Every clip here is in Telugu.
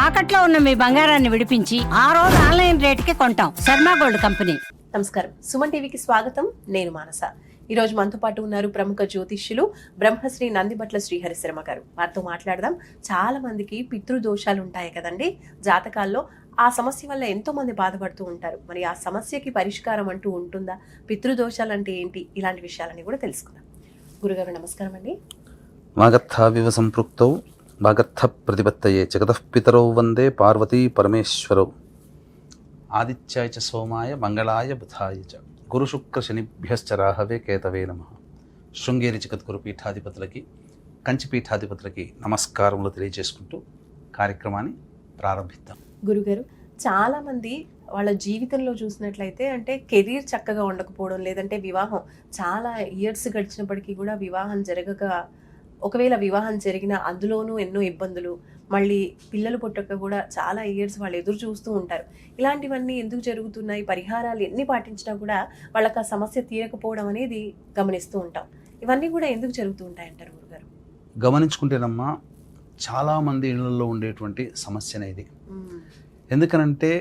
తాకట్లో ఉన్న మీ బంగారాన్ని విడిపించి ఆ రోజు ఆన్లైన్ రేటుకి కొంటాం. Sharma gold company. నమస్కారం, సుమన్ టీవీకి స్వాగతం. నేను మానస. ఈ రోజు మనతో పాటు ఉన్నారు ప్రముఖ జ్యోతిష్యులు బ్రహ్మశ్రీ నందిబట్ల శ్రీహరి శర్మ గారు. వారితో మాట్లాడదాం. చాలా మందికి పితృదోషాలు ఉంటాయి కదండి జాతకాల్లో. ఆ సమస్య వల్ల ఎంతో మంది బాధపడుతూ ఉంటారు. మరి ఆ సమస్యకి పరిష్కారం అంటూ ఉంటుందా? పితృదోషాలు అంటే ఏంటి? ఇలాంటి విషయాలని కూడా తెలుసుకుందాం. గురుగారు నమస్కారం అండి. వాగర్థావివ సంపృక్తౌ వాగర్థ ప్రతిపత్తయే జగతః పితరౌ వందే పార్వతీ పరమేశ్వరౌ. ఆదిత్యాయ చ సోమాయ మంగళాయ బుధాయ చ గురుశుక్ర శనిభ్యశ్చ రాహవే కేతవే నమః. శృంగేరి జగద్గురు పీఠాధిపతులకి, కంచి పీఠాధిపతులకి నమస్కారములు తెలియజేసుకుంటూ కార్యక్రమాన్ని ప్రారంభిద్దాం. గురుగారు, చాలా మంది వాళ్ళ జీవితంలో చూసినట్లయితే అంటే కెరీర్ చక్కగా ఉండకపోవడం, లేదంటే వివాహం చాలా ఇయర్స్ గడిచినప్పటికీ కూడా వివాహం జరగక, ఒకవేళ వివాహం జరిగినా అందులోనూ ఎన్నో ఇబ్బందులు, మళ్ళీ పిల్లలు పుట్టక కూడా చాలా ఇయర్స్ వాళ్ళు ఎదురు చూస్తూ ఉంటారు. ఇలాంటివన్నీ ఎందుకు జరుగుతున్నాయి? పరిహారాలు ఎన్ని పాటించినా కూడా వాళ్ళకి ఆ సమస్య తీరకపోవడం అనేది గమనిస్తూ ఉంటాం. ఇవన్నీ కూడా ఎందుకు జరుగుతూ ఉంటాయంటారు గురుగారు? గమనించుకుంటేనమ్మా, చాలామంది ఇళ్లలో ఉండేటువంటి సమస్యనే ఇది. ఎందుకనంటే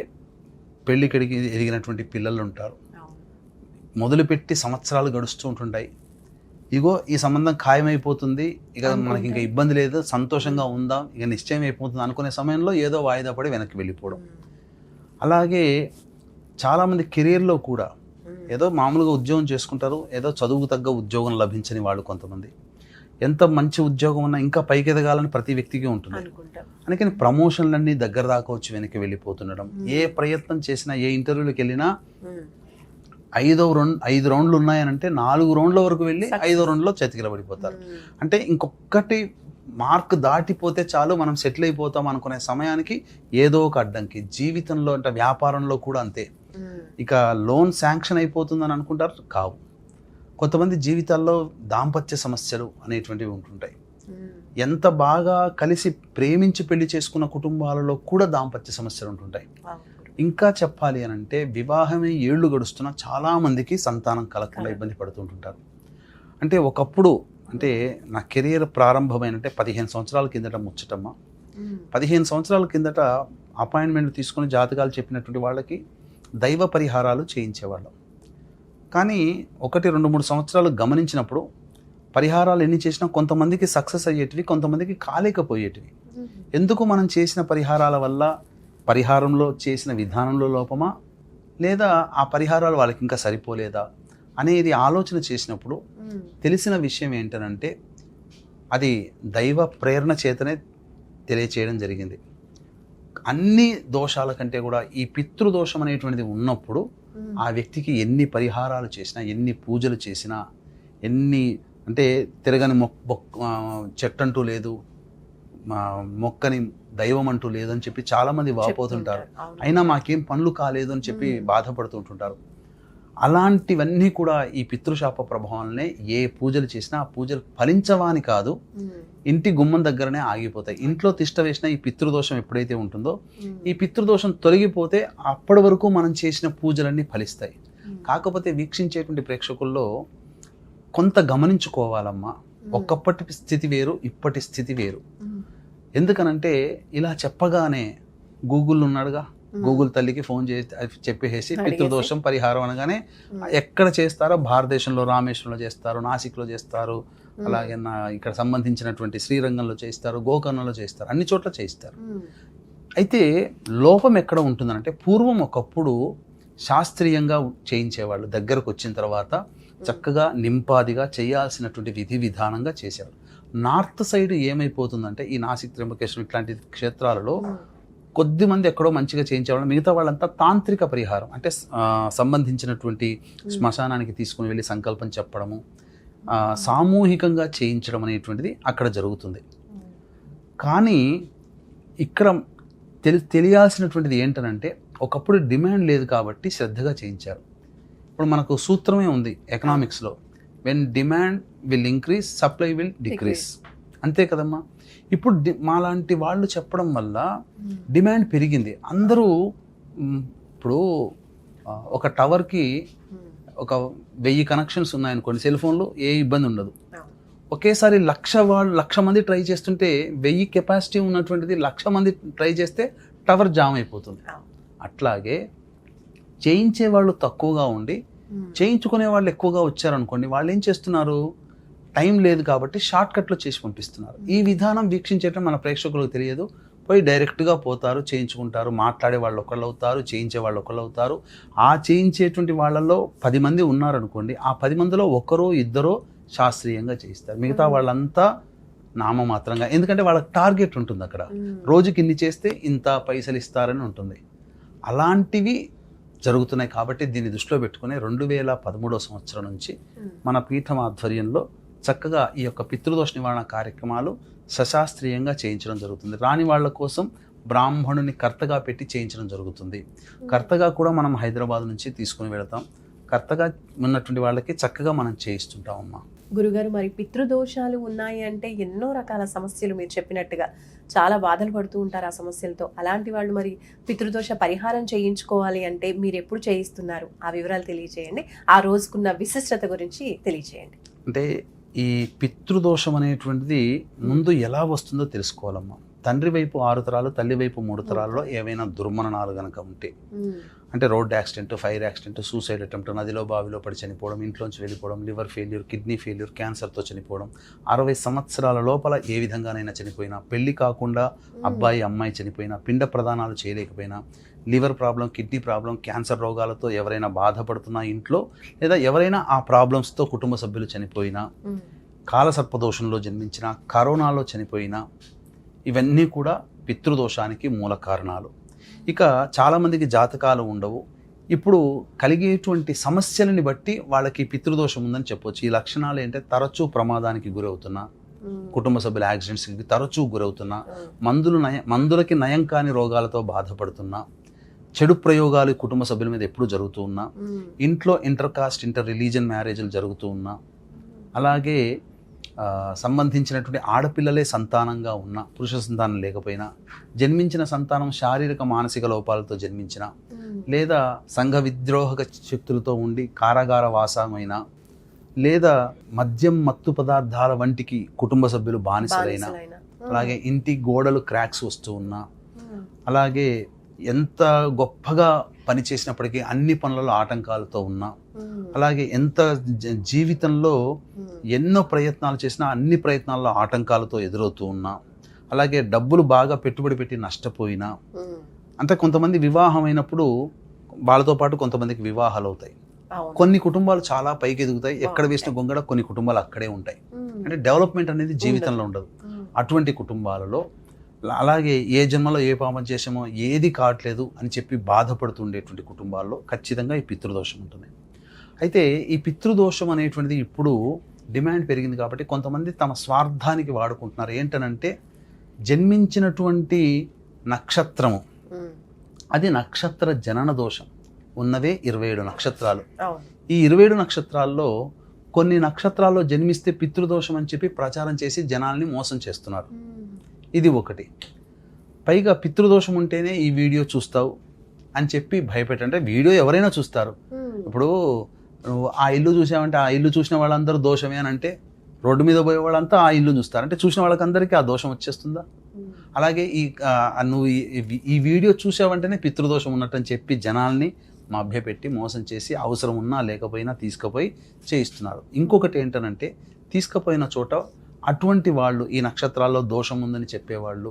పెళ్ళికడికి ఎదిగినటువంటి పిల్లలు ఉంటారు. మొదలుపెట్టి సంవత్సరాలు గడుస్తూ ఉంటుంటాయి. ఇగో ఈ సంబంధం ఖాయమైపోతుంది, ఇక మనకి ఇంకా ఇబ్బంది లేదు, సంతోషంగా ఉందాం, ఇక నిశ్చయం అయిపోతుంది అనుకునే సమయంలో ఏదో వాయిదా పడి వెనక్కి వెళ్ళిపోవడం. అలాగే చాలామంది కెరీర్లో కూడా ఏదో మామూలుగా ఉద్యోగం చేసుకుంటారు, ఏదో చదువుకు తగ్గ ఉద్యోగం లభించని వాళ్ళు కొంతమంది. ఎంత మంచి ఉద్యోగం ఉన్నా ఇంకా పైకి ఎదగాలని ప్రతి వ్యక్తికి ఉంటుంది. అందుకని ప్రమోషన్లన్నీ దగ్గర దాకా వచ్చి వెనక్కి వెళ్ళిపోతుండడం. ఏ ప్రయత్నం చేసినా, ఏ ఇంటర్వ్యూలకు వెళ్ళినా 5 రౌండ్లు ఉన్నాయనంటే 4 రౌండ్ల వరకు వెళ్ళి 5వ రౌండ్లో చతికిల పడిపోతారు. అంటే ఇంకొకటి మార్క్ దాటిపోతే చాలు మనం సెటిల్ అయిపోతాం అనుకునే సమయానికి ఏదో ఒక అడ్డంకి. జీవితంలో అంటే వ్యాపారంలో కూడా అంతే. ఇక లోన్ శాంక్షన్ అయిపోతుందని అనుకుంటారు, కావు. కొంతమంది జీవితాల్లో దాంపత్య సమస్యలు అనేటువంటివి ఉంటుంటాయి. ఎంత బాగా కలిసి ప్రేమించి పెళ్లి చేసుకున్న కుటుంబాలలో కూడా దాంపత్య సమస్యలు ఉంటుంటాయి. ఇంకా చెప్పాలి అని అంటే వివాహమే ఏళ్ళు గడుస్తున్న చాలామందికి సంతానం కలగకుండా ఇబ్బంది పడుతుంటుంటారు. అంటే ఒకప్పుడు అంటే నా కెరీర్ ప్రారంభమైనంటే 15 సంవత్సరాల కిందట ముచ్చటమ్మ. 15 సంవత్సరాల కిందట అపాయింట్మెంట్ తీసుకుని జాతకాలు చెప్పినటువంటి వాళ్ళకి దైవ పరిహారాలు చేయించేవాళ్ళం. కానీ 1, 2, 3 సంవత్సరాలు గమనించినప్పుడు పరిహారాలు ఎన్ని చేసినా కొంతమందికి సక్సెస్ అయ్యేటివి, కొంతమందికి కాలేకపోయేటివి. ఎందుకు మనం చేసిన పరిహారాల వల్ల పరిహారంలో చేసిన విధానంలో లోపమా, లేదా ఆ పరిహారాలు వాళ్ళకి ఇంకా సరిపోలేదా అనేది ఆలోచన చేసినప్పుడు తెలిసిన విషయం ఏంటనంటే అది దైవ ప్రేరణ చేతనే తెలియచేయడం జరిగింది. అన్ని దోషాల కంటే కూడా ఈ పితృదోషం అనేటువంటిది ఉన్నప్పుడు ఆ వ్యక్తికి ఎన్ని పరిహారాలు చేసినా, ఎన్ని పూజలు చేసినా, ఎన్ని అంటే తిరగని చెట్టంటూ లేదు, మొక్కని దైవం అంటూ లేదని చెప్పి చాలామంది వాపోతుంటారు. అయినా మాకేం పనులు కాలేదు అని చెప్పి బాధపడుతుంటుంటారు. అలాంటివన్నీ కూడా ఈ పితృశాప ప్రభావాలనే. ఏ పూజలు చేసినా ఆ పూజలు ఫలించవాని కాదు, ఇంటి గుమ్మం దగ్గరనే ఆగిపోతాయి. ఇంట్లో తిష్ట వేసిన ఈ పితృదోషం ఎప్పుడైతే ఉంటుందో, ఈ పితృదోషం తొలగిపోతే అప్పటి వరకు మనం చేసిన పూజలన్నీ ఫలిస్తాయి. కాకపోతే వీక్షించేటువంటి ప్రేక్షకుల్లో కొంత గమనించుకోవాలమ్మా. ఒకప్పటి స్థితి వేరు, ఇప్పటి స్థితి వేరు. ఎందుకనంటే ఇలా చెప్పగానే గూగుల్ ఉన్నాడుగా, గూగుల్ తల్లికి ఫోన్ చేసి చెప్పేసి పితృదోషం పరిహారం అనగానే ఎక్కడ చేస్తారో, భారతదేశంలో రామేశ్వరంలో చేస్తారు, నాసిక్లో చేస్తారు, అలాగే ఇక్కడ సంబంధించినటువంటి శ్రీరంగంలో చేస్తారు, గోకర్ణంలో చేస్తారు, అన్ని చోట్ల చేస్తారు. అయితే లోపం ఎక్కడ ఉంటుందంటే పూర్వం ఒకప్పుడు శాస్త్రీయంగా చేయించేవాళ్ళు. దగ్గరకు వచ్చిన తర్వాత చక్కగా నింపాదిగా చేయాల్సినటువంటి విధి విధానంగా చేశారు. నార్త్ సైడ్ ఏమైపోతుందంటే ఈ నాసిక్, త్ర్యంబకేశ్వరం ఇట్లాంటి క్షేత్రాలలో కొద్దిమంది ఎక్కడో మంచిగా చేయించేవాళ్ళు, మిగతా వాళ్ళంతా తాంత్రిక పరిహారం అంటే సంబంధించినటువంటి శ్మశానానికి తీసుకుని వెళ్ళి సంకల్పం చెప్పడము, సామూహికంగా చేయించడం అనేటువంటిది అక్కడ జరుగుతుంది. కానీ ఇక్కడ తెలియాల్సినటువంటిది ఏంటనంటే ఒకప్పుడు డిమాండ్ లేదు కాబట్టి శ్రద్ధగా చేయించారు. ఇప్పుడు మనకు సూత్రమే ఉంది ఎకనామిక్స్లో, when demand will increase supply will decrease. అంతే కదమ్మా. ఇప్పుడు మాలాంటి వాళ్ళు చెప్పడం వల్ల డిమాండ్ పెరిగింది. అందరూ ఇప్పుడు ఒక టవర్కి ఒక 1000 కనెక్షన్స్ ఉన్నాయనుకోండి, సెల్ ఫోన్లో ఏ ఇబ్బంది ఉండదు. ఒకేసారి 1,00,000 మంది ట్రై చేస్తుంటే 1000 కెపాసిటీ ఉన్నటువంటిది 1,00,000 మంది ట్రై చేస్తే టవర్ జామ్ అయిపోతుంది. అట్లాగే చేయించే వాళ్ళు తక్కువగా ఉండి చేయించుకునే వాళ్ళు ఎక్కువగా వచ్చారనుకోండి, వాళ్ళు ఏం చేస్తున్నారు, టైం లేదు కాబట్టి షార్ట్ కట్లో చేసి పంపిస్తున్నారు. ఈ విధానం వీక్షించడం మన ప్రేక్షకులకు తెలియదు. పోయి డైరెక్ట్గా పోతారు, చేయించుకుంటారు. మాట్లాడే వాళ్ళు ఒకళ్ళు అవుతారు, చేయించే వాళ్ళు ఒకళ్ళు అవుతారు. ఆ చేయించేటువంటి వాళ్ళల్లో 10 మంది ఉన్నారనుకోండి, ఆ 10 మందిలో ఒకరో ఇద్దరో శాస్త్రీయంగా చేయిస్తారు. మిగతా వాళ్ళంతా నామమాత్రంగా, ఎందుకంటే వాళ్ళకి టార్గెట్ ఉంటుంది అక్కడ, రోజుకి ఇన్ని చేస్తే ఇంత పైసలు ఇస్తారని ఉంటుంది. అలాంటివి జరుగుతున్నాయి. కాబట్టి దీన్ని దృష్టిలో పెట్టుకుని 2013 సంవత్సరం నుంచి మన పీఠం ఆధ్వర్యంలో చక్కగా ఈ యొక్క పితృదోష నివారణ కార్యక్రమాలు సశాస్త్రీయంగా చేయించడం జరుగుతుంది. రాని వాళ్ళ కోసం బ్రాహ్మణుని కర్తగా పెట్టి చేయించడం జరుగుతుంది. కర్తగా కూడా మనం హైదరాబాద్ నుంచి తీసుకుని వెళతాం. కర్తగా ఉన్నటువంటి వాళ్ళకి చక్కగా మనం చేయిస్తుంటామమ్మా. గురుగారు, మరి పితృదోషాలు ఉన్నాయి అంటే ఎన్నో రకాల సమస్యలు మీరు చెప్పినట్టుగా చాలా బాధలు పడుతూ ఉంటారు ఆ సమస్యలతో. అలాంటి వాళ్ళు మరి పితృదోష పరిహారం చేయించుకోవాలి అంటే మీరు ఎప్పుడు చేయిస్తున్నారు, ఆ వివరాలు తెలియజేయండి. ఆ రోజుకున్న విశిష్టత గురించి తెలియజేయండి. అంటే ఈ పితృదోషం అనేటువంటిది ముందు ఎలా వస్తుందో తెలుసుకోవాలమ్మా. తండ్రి వైపు 6 తరాలు, తల్లి వైపు 3 తరాల్లో ఏవైనా దుర్మరణాలు కనుక ఉంటే, అంటే road accident, fire accident, suicide attempt, నదిలో బావిలో పడి చనిపోవడం, ఇంట్లోంచి వెళ్ళిపోవడం, లివర్ ఫెయిల్యూర్, కిడ్నీ ఫెయిల్యూర్, క్యాన్సర్తో చనిపోవడం, 60 సంవత్సరాల లోపల ఏ విధంగానైనా చనిపోయినా, పెళ్లి కాకుండా అబ్బాయి అమ్మాయి చనిపోయినా, పిండ ప్రదానాలు చేయలేకపోయినా, liver problem, kidney problem, cancer రోగాలతో ఎవరైనా బాధపడుతున్నా ఇంట్లో, లేదా ఎవరైనా ఆ ప్రాబ్లమ్స్తో కుటుంబ సభ్యులు చనిపోయినా, కాలసర్పదోషంలో జన్మించినా, కరోనాలో చనిపోయినా, ఇవన్నీ కూడా పితృదోషానికి మూల కారణాలు. ఇక చాలామందికి జాతకాలు ఉండవు. ఇప్పుడు కలిగేటువంటి సమస్యలని బట్టి వాళ్ళకి పితృదోషం ఉందని చెప్పొచ్చు. ఈ లక్షణాలు ఏంటంటే తరచూ ప్రమాదానికి గురవుతున్నా, కుటుంబ సభ్యుల యాక్సిడెంట్స్కి తరచూ గురవుతున్నా, మందులకి నయం కాని రోగాలతో బాధపడుతున్నా, చెడు ప్రయోగాలు కుటుంబ సభ్యుల మీద ఎప్పుడు జరుగుతూ ఉన్నా, ఇంట్లో ఇంటర్ రిలీజియన్ మ్యారేజ్లు జరుగుతూ ఉన్నా, అలాగే సంబంధించినటువంటి ఆడపిల్లలే సంతానంగా ఉన్న, పురుష సంతానం లేకపోయినా, జన్మించిన సంతానం శారీరక మానసిక లోపాలతో జన్మించిన, లేదా సంఘ విద్రోహక శక్తులతో ఉండి కారాగార వాసమైన, లేదా మద్యం మత్తు పదార్థాల వంటికి కుటుంబ సభ్యులు బానిసలైన, అలాగే ఇంటి గోడలు క్రాక్స్ వస్తూ ఉన్నా, అలాగే ఎంత గొప్పగా పనిచేసినప్పటికీ అన్ని పనులలో ఆటంకాలతో ఉన్నా, అలాగే ఎంత జీవితంలో ఎన్నో ప్రయత్నాలు చేసినా అన్ని ప్రయత్నాల్లో ఆటంకాలతో ఎదురవుతూ ఉన్నా, అలాగే డబ్బులు బాగా పెట్టుబడి పెట్టి నష్టపోయినా, అంటే కొంతమంది వివాహం అయినప్పుడు వాళ్ళతో పాటు కొంతమందికి వివాహాలు అవుతాయి. కొన్ని కుటుంబాలు చాలా పైకి ఎదుగుతాయి, ఎక్కడ వేసిన గొంగడ కొన్ని కుటుంబాలు అక్కడే ఉంటాయి. అంటే డెవలప్మెంట్ అనేది జీవితంలో ఉండదు. అటువంటి కుటుంబాలలో, అలాగే ఏ జన్మలో ఏ పాపం చేసామో ఏది కావట్లేదు అని చెప్పి బాధపడుతుండేటువంటి కుటుంబాల్లో ఖచ్చితంగా ఈ పితృదోషం ఉంటుంది. అయితే ఈ పితృదోషం అనేటువంటిది ఇప్పుడు డిమాండ్ పెరిగింది కాబట్టి కొంతమంది తమ స్వార్థానికి వాడుకుంటున్నారు. ఏంటనంటే జన్మించినటువంటి నక్షత్రము, అది నక్షత్ర జనన దోషం ఉన్నవే 27 నక్షత్రాలు. ఈ 27 నక్షత్రాల్లో కొన్ని నక్షత్రాల్లో జన్మిస్తే పితృదోషం అని చెప్పి ప్రచారం చేసి జనాల్ని మోసం చేస్తున్నారు. ఇది ఒకటి. పైగా పితృదోషం ఉంటేనే ఈ వీడియో చూస్తావు అని చెప్పి భయపెట్టంటే, వీడియో ఎవరైనా చూస్తారు. ఇప్పుడు నువ్వు ఆ ఇల్లు చూసావంటే ఆ ఇల్లు చూసిన వాళ్ళందరూ దోషమే అని అంటే, రోడ్డు మీద పోయే వాళ్ళంతా ఆ ఇల్లు చూస్తారు అంటే చూసిన వాళ్ళకందరికీ ఆ దోషం వచ్చేస్తుందా? అలాగే నువ్వు ఈ వీడియో చూసావంటేనే పితృదోషం ఉన్నట్టు అని చెప్పి జనాల్ని మభ్యపెట్టి మోసం చేసి అవసరం ఉన్నా లేకపోయినా తీసుకుపోయి చేయిస్తున్నారు. ఇంకొకటి ఏంటనంటే, తీసుకుపోయిన చోట అటువంటి వాళ్ళు, ఈ నక్షత్రాల్లో దోషం ఉందని చెప్పేవాళ్ళు,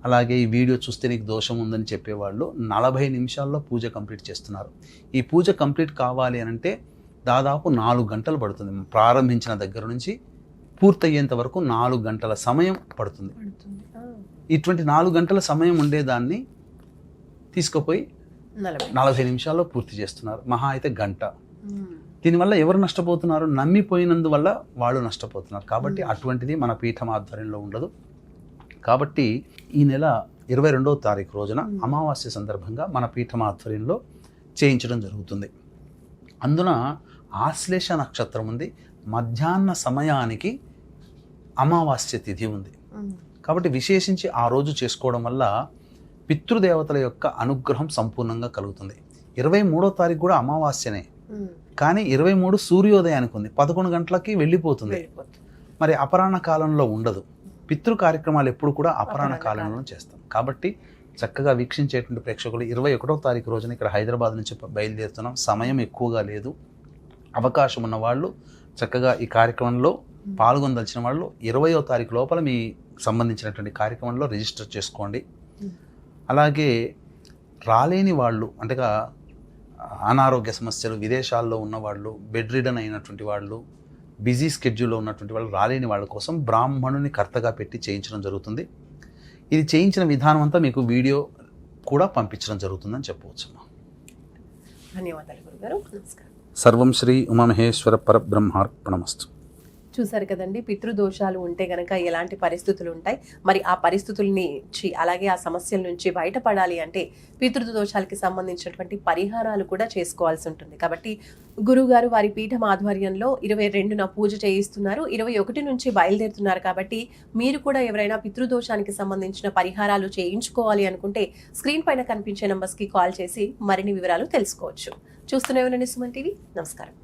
అలాగే ఈ వీడియో చూస్తే నీకు దోషం ఉందని చెప్పేవాళ్ళు 40 నిమిషాల్లో పూజ కంప్లీట్ చేస్తున్నారు. ఈ పూజ కంప్లీట్ కావాలి అని అంటే దాదాపు 4 గంటలు పడుతుంది. ప్రారంభించిన దగ్గర నుంచి పూర్తయ్యేంత వరకు 4 గంటల సమయం పడుతుంది. ఇటువంటి 4 గంటల సమయం ఉండేదాన్ని తీసుకుపోయి 40 నిమిషాల్లో పూర్తి చేస్తున్నారు. మహా అయితే గంట. దీనివల్ల ఎవరు నష్టపోతున్నారు? నమ్మిపోయినందువల్ల వాళ్ళు నష్టపోతున్నారు. కాబట్టి అటువంటిది మన పీఠం ఆధ్వర్యంలో ఉండదు. కాబట్టి ఈ నెల 22వ తారీఖు రోజున అమావాస్య సందర్భంగా మన పీఠం ఆధ్వర్యంలో చేయించడం జరుగుతుంది. అందున ఆశ్లేష నక్షత్రం ఉంది, మధ్యాహ్న సమయానికి అమావాస్య తిథి ఉంది. కాబట్టి విశేషించి ఆ రోజు చేసుకోవడం వల్ల పితృదేవతల యొక్క అనుగ్రహం సంపూర్ణంగా కలుగుతుంది. 23వ తారీఖు కూడా అమావాస్యనే, కానీ 23 సూర్యోదయానికి ఉంది, 11 గంటలకి వెళ్ళిపోతుంది. మరి అపరాహ్న కాలంలో ఉండదు. పితృ కార్యక్రమాలు ఎప్పుడు కూడా అపరాహ్న అపరాహ్న కాలంలో చేస్తాం. కాబట్టి చక్కగా వీక్షించేటువంటి ప్రేక్షకులు 21వ తారీఖు రోజున ఇక్కడ హైదరాబాద్ నుంచి బయలుదేరుతున్నాం. సమయం ఎక్కువగా లేదు. అవకాశం ఉన్న వాళ్ళు చక్కగా ఈ కార్యక్రమంలో పాల్గొనదలిచిన వాళ్ళు 20వ తారీఖు లోపల మీ సంబంధించినటువంటి కార్యక్రమంలో రిజిస్టర్ చేసుకోండి. అలాగే రాలేని వాళ్ళు అంటే అనారోగ్య సమస్యలు, విదేశాల్లో ఉన్నవాళ్ళు, బెడ్ రిడన్ అయినటువంటి వాళ్ళు, బిజీ స్కెడ్యూల్లో ఉన్నటువంటి వాళ్ళు, రాలేని వాళ్ళ కోసం బ్రాహ్మణుని కర్తగా పెట్టి చేయించడం జరుగుతుంది. ఇది చేయించిన విధానం అంతా మీకు వీడియో కూడా పంపించడం జరుగుతుందని చెప్పవచ్చు. ధన్యవాదాలు గురుగారు. నమస్కారం. సర్వం శ్రీ ఉమామహేశ్వర పరబ్రహ్మార్పణమస్తు. చూసారు కదండి, పితృదోషాలు ఉంటే గనక ఎలాంటి పరిస్థితులు ఉంటాయి, మరి ఆ పరిస్థితుల నుంచి అలాగే ఆ సమస్యల నుంచి బయటపడాలి అంటే పితృదోషాలకి సంబంధించినటువంటి పరిహారాలు కూడా చేసుకోవాల్సి ఉంటుంది. కాబట్టి గురువుగారు వారి పీఠం ఆధ్వర్యంలో 22న పూజ చేయిస్తున్నారు, 21 నుంచి బయలుదేరుతున్నారు. కాబట్టి మీరు కూడా ఎవరైనా పితృదోషానికి సంబంధించిన పరిహారాలు చేయించుకోవాలి అనుకుంటే స్క్రీన్ పైన కనిపించే నంబర్స్కి కాల్ చేసి మరిన్ని వివరాలు తెలుసుకోవచ్చు. చూస్తూనే ఉండండి సుమన్ టీవీ. నమస్కారం.